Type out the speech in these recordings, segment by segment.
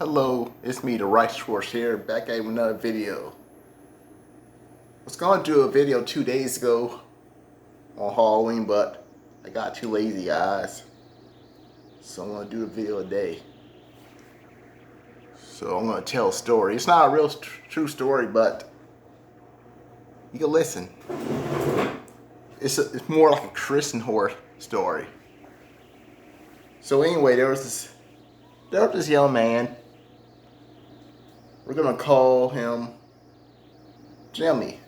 Hello, it's me, the Rice Horse here, back at another video. I was going to do a video 2 days ago on Halloween, but I got too lazy, guys. So I'm going to do a video a day. So I'm going to tell a story. It's not a real true story, but you can listen. It's more like a Christian horror story. So anyway, there was this young man. We're gonna call him Jimmy.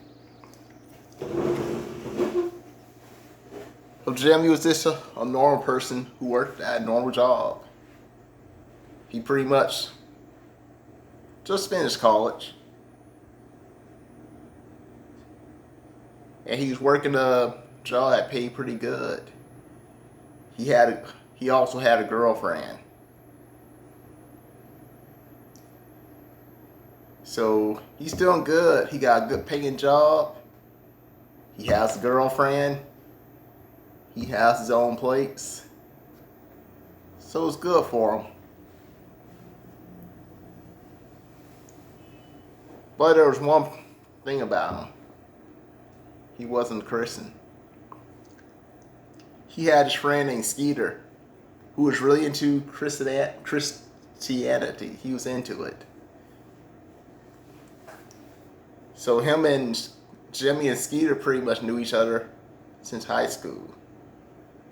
So Jimmy was just a normal person who worked at a normal job. He pretty much just finished college. And he was working a job that paid pretty good. He also had a girlfriend. So he's doing good. He got a good paying job. He has a girlfriend. He has his own place. So it's good for him. But there was one thing about him. He wasn't a Christian. He had his friend named Skeeter, who was really into Christianity. He was into it. So him and Jimmy and Skeeter pretty much knew each other since high school.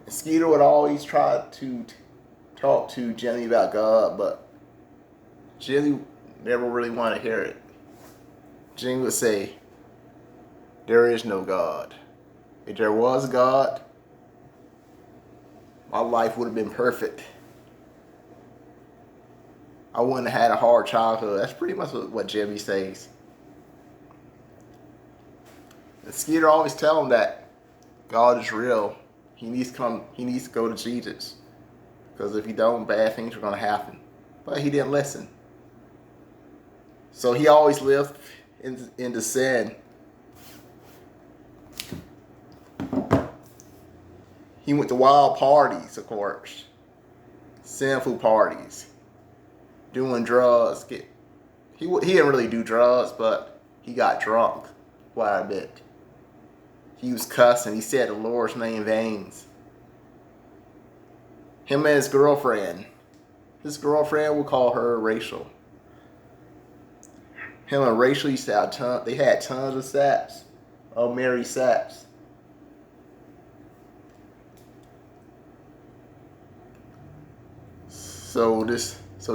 And Skeeter would always try to talk to Jimmy about God, but Jimmy never really wanted to hear it. Jimmy would say, "There is no God. If there was God, my life would have been perfect. I wouldn't have had a hard childhood." That's pretty much what Jimmy says. And Skeeter always tell him that God is real. He needs to go to Jesus. Because if he don't, bad things are going to happen. But he didn't listen. So he always lived in the sin. He went to wild parties, of course. Sinful parties. Doing drugs. He didn't really do drugs, but he got drunk quite a bit. He was cussing. He said the Lord's name in vain. Him and his girlfriend. His girlfriend, we'll call her Rachel. Him and Rachel used to have they had tons of sex. Of married sex. So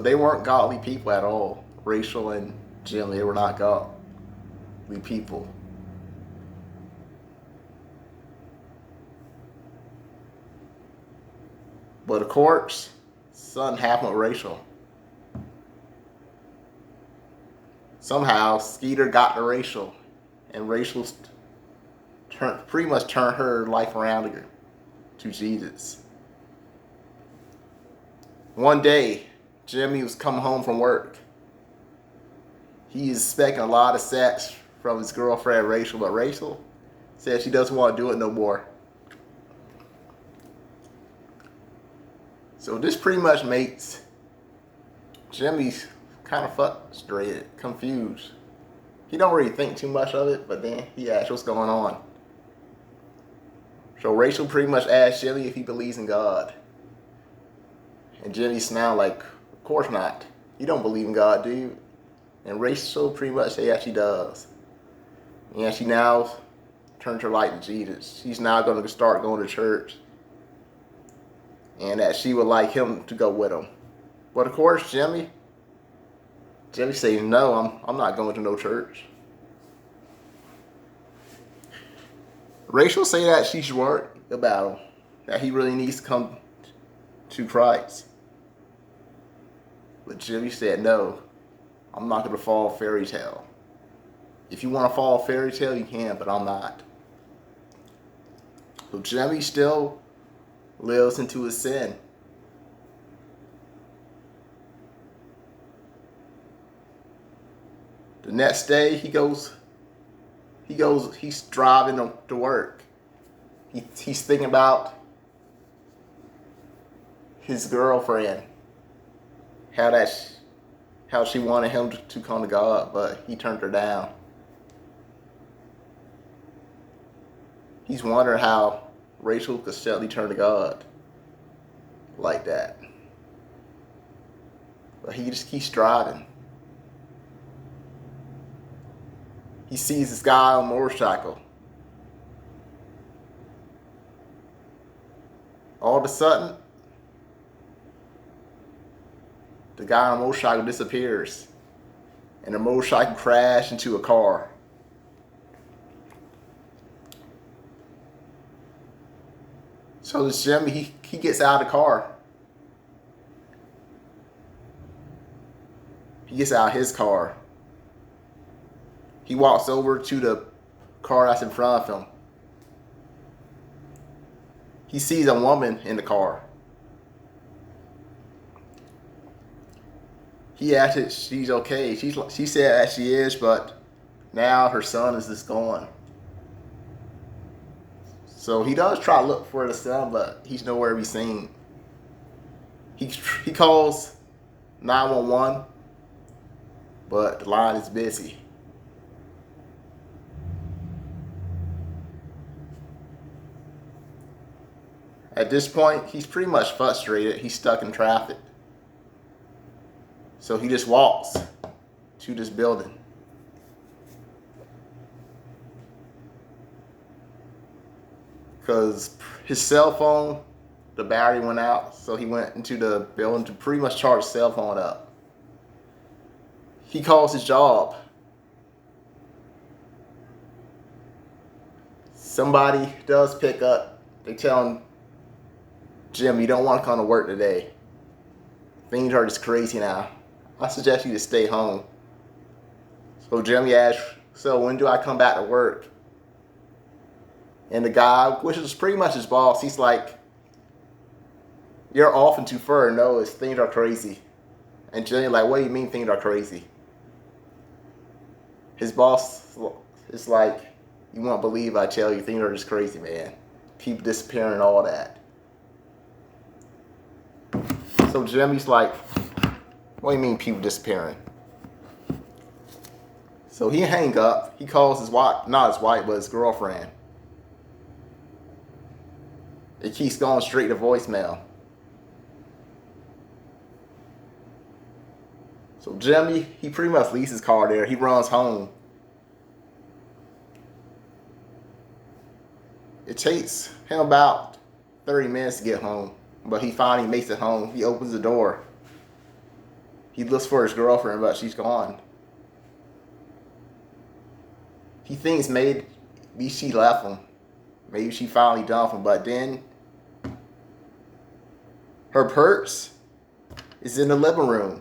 they weren't godly people at all. Rachel and Jimmy, they were not godly people. But of course, something happened with Rachel. Somehow, Skeeter got to Rachel, and Rachel pretty much turned her life around to Jesus. One day, Jimmy was coming home from work. He is expecting a lot of sex from his girlfriend Rachel, but Rachel said she doesn't want to do it no more. So this pretty much makes Jimmy kind of frustrated, confused. He don't really think too much of it, but then he asks what's going on. So Rachel pretty much asked Jimmy if he believes in God. And Jimmy smiled like, "Of course not. You don't believe in God, do you?" And Rachel pretty much said, "Yeah, she does." And she now turned her life to Jesus. She's now going to start going to church. And that she would like him to go with him. But of course, Jimmy says, "No, I'm not going to no church." Rachel say that she's worried about him, that he really needs to come to Christ. But Jimmy said, "No, I'm not going to follow fairy tale. If you want to follow fairy tale, you can, but I'm not." So Jimmy still lives into his sin. The next day he's driving to work. He's thinking about his girlfriend, how that how she wanted him to come to God, but he turned her down. He's wondering how Rachel could suddenly turn to God like that. But he just keeps striving. He sees this guy on a motorcycle. All of a sudden, the guy on a motorcycle disappears, and the motorcycle crashed into a car. So this Jimmy, he gets out of the car. He gets out of his car. He walks over to the car that's in front of him. He sees a woman in the car. He asked if she's okay. She said that she is, but now her son is just gone. So he does try to look for the son, but he's nowhere to be seen. He calls 911, but the line is busy. At this point, he's pretty much frustrated. He's stuck in traffic. So he just walks to this building. Because his cell phone, the battery went out, so he went into the building to pretty much charge his cell phone up. He calls his job. Somebody does pick up. They tell him, Jim, you don't want to come to work today. Things are just crazy now. I suggest you to stay home. So Jimmy asks, so when do I come back to work? And the guy, which is pretty much his boss, he's like, you're off and too far. No, things are crazy. And Jimmy's like, what do you mean things are crazy? His boss is like, you won't believe I tell you things are just crazy, man. People disappearing and all that. So Jimmy's like, what do you mean people disappearing? So he hang up. He calls his wife, not his wife, but his girlfriend. It keeps going straight to voicemail. So Jimmy, he pretty much leaves his car there. He runs home. It takes him about 30 minutes to get home, but he finally makes it home. He opens the door. He looks for his girlfriend, but she's gone. He thinks maybe she left him. Maybe she finally dumped him, but then her purse is in the living room,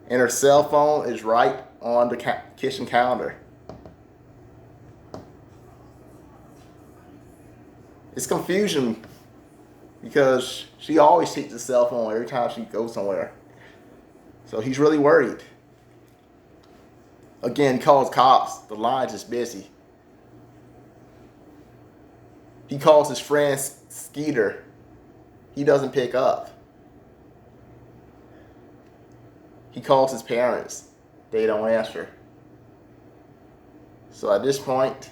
and her cell phone is right on the kitchen counter. It's confusion because she always takes the cell phone every time she goes somewhere. So he's really worried. Again, he calls cops. The line's just busy. He calls his friend Skeeter. He doesn't pick up. He calls his parents. They don't answer. So at this point,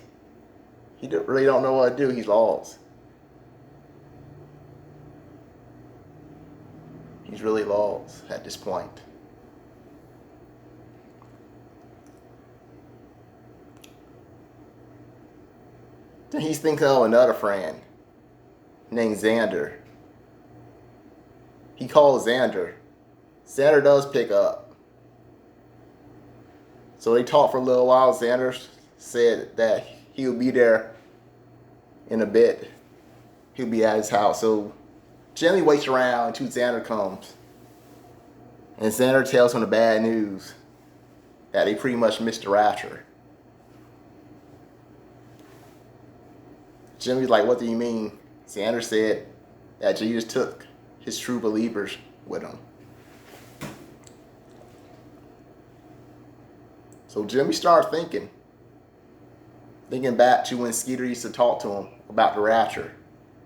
he really don't know what to do. He's lost. He's really lost at this point. Then he's thinking of another friend named Xander. He calls Xander. Xander does pick up. So they talked for a little while. Xander said that he'll be there in a bit. He'll be at his house. So Jimmy waits around until Xander comes. And Xander tells him the bad news that they pretty much missed the rapture. Jimmy's like, what do you mean? Xander said that Jesus took his true believers with him. So Jimmy started thinking back to when Skeeter used to talk to him about the rapture,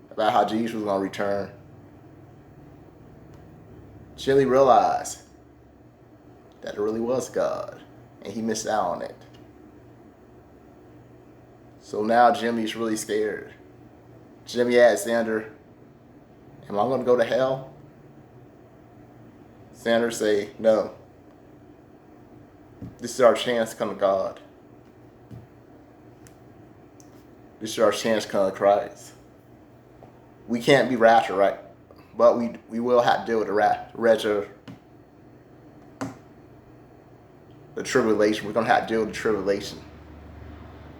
about how Jesus was going to return. Jimmy realized that there really was God, and he missed out on it. So now Jimmy's really scared. Jimmy asked Xander, am I going to go to hell? Xander say, no. This is our chance to come to God. This is our chance to come to Christ. We can't be raptured, right? But we will have to deal with the tribulation. We're going to have to deal with the tribulation.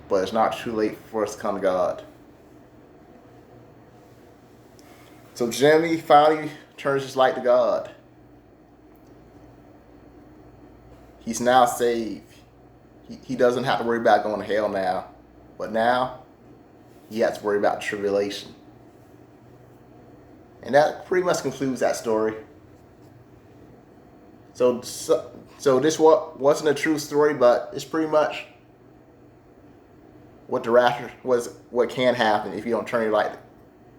But it's not too late for us to come to God. So Jimmy finally turns his light to God. He's now saved. He doesn't have to worry about going to hell now. But now, he has to worry about the tribulation. And that pretty much concludes that story. So this wasn't a true story, but it's pretty much what the rapture was, what can happen if you don't turn your light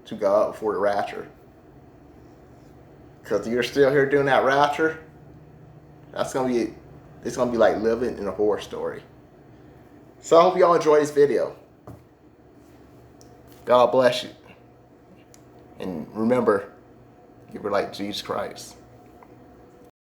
to God before the rapture. Because if you're still here doing that rapture, it's gonna be like living in a horror story. So I hope y'all enjoy this video. God bless you. And remember, give your life to Jesus Christ.